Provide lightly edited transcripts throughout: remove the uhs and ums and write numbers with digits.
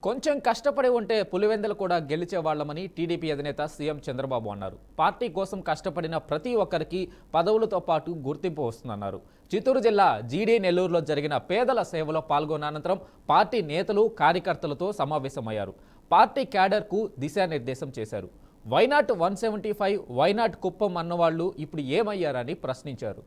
కొంచెం కష్టపడి ఉంటే పులివెందులు కూడా గెలిచే వాళ్ళమని టీడీపీ అధినేత సీఎం చంద్రబాబు అన్నారు. పార్టీ కోసం కష్టపడిన ప్రతి ఒక్కరికి పదవులతో పాటు గుర్తింపు వస్తుందన్నారు. చిత్తూరు జిల్లా జీడీ నెల్లూరులో జరిగిన పేదల సేవలో పాల్గొన్న అనంతరం పార్టీ నేతలు కార్యకర్తలతో సమావేశమయ్యారు. పార్టీ క్యాడర్కు దిశానిర్దేశం చేశారు. వైనాట్ 175 వైనాట్ కుప్పం అన్నవాళ్లు ఇప్పుడు ఏమయ్యారని ప్రశ్నించారు.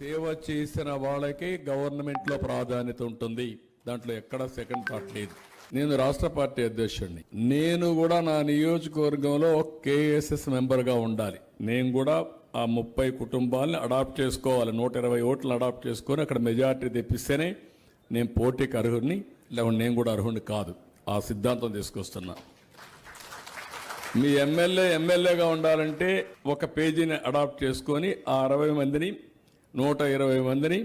సేవ చేసిన వాళ్ళకే గవర్నమెంట్లో ప్రాధాన్యత ఉంటుంది. దాంట్లో ఎక్కడ సెకండ్ థాట్ లేదు. నేను రాష్ట్ర పార్టీ అధ్యక్షుడిని. నేను కూడా నా నియోజకవర్గంలో కేఎస్ఎస్ మెంబర్గా ఉండాలి. నేను కూడా ఆ 30 కుటుంబాలని అడాప్ట్ చేసుకోవాలి. 120 ఓట్లు అడాప్ట్ చేసుకొని అక్కడ మెజార్టీ తెప్పిస్తేనే నేను పోటీకి అర్హుడిని, లేకుంటే నేను కూడా అర్హుడిని కాదు. ఆ సిద్ధాంతం తీసుకొస్తున్నా. మీ ఎమ్మెల్యేగా ఉండాలంటే ఒక పేజీని అడాప్ట్ చేసుకొని ఆ 60 మందిని 120 మందిని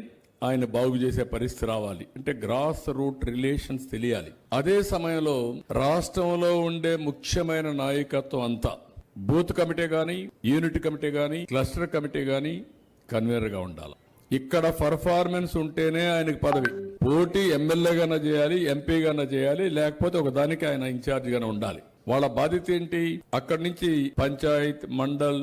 ఆయన బాగు చేసే పరిస్థితి రావాలి. అంటే గ్రాస్ రూట్ రిలేషన్స్ తెలియాలి. అదే సమయంలో రాష్ట్రంలో ఉండే ముఖ్యమైన నాయకత్వం అంతా బూత్ కమిటీ కానీ, యూనిట్ కమిటీ కానీ, క్లస్టర్ కమిటీ కానీ కన్వీనర్గా ఉండాలి. ఇక్కడ పర్ఫార్మెన్స్ ఉంటేనే ఆయనకు పదవి. పోటీ ఎమ్మెల్యేగానే చేయాలి, ఎంపీగానే చేయాలి, లేకపోతే ఒక దానికి ఆయన ఇన్ఛార్జిగానే ఉండాలి. వాళ్ళ బాధ్యత ఏంటి? అక్కడి నుంచి పంచాయత్, మండల్,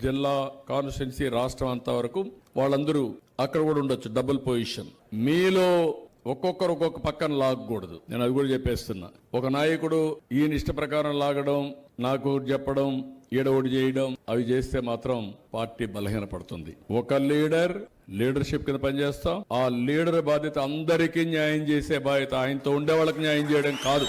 జిల్లా, కాన్స్టిట్యున్సీ, రాష్ట్రం అంతా వరకు వాళ్ళందరూ అక్కడ కూడా ఉండొచ్చు. Double position. మీలో ఒక్కొక్కరు ఒక్కొక్క పక్కన లాగకూడదు. నేను అది కూడా చెప్పేస్తున్నా. ఒక నాయకుడు ఈయన ఇష్ట ప్రకారం లాగడం, నాకు చెప్పడం, ఏడోడి చేయడం, అవి చేస్తే మాత్రం పార్టీ బలహీనపడుతుంది. ఒక లీడర్షిప్ కింద పనిచేస్తాం. ఆ లీడర్ బాధ్యత అందరికీ న్యాయం చేసే బాధ్యత. ఆయనతో ఉండే వాళ్ళకి న్యాయం చేయడం కాదు.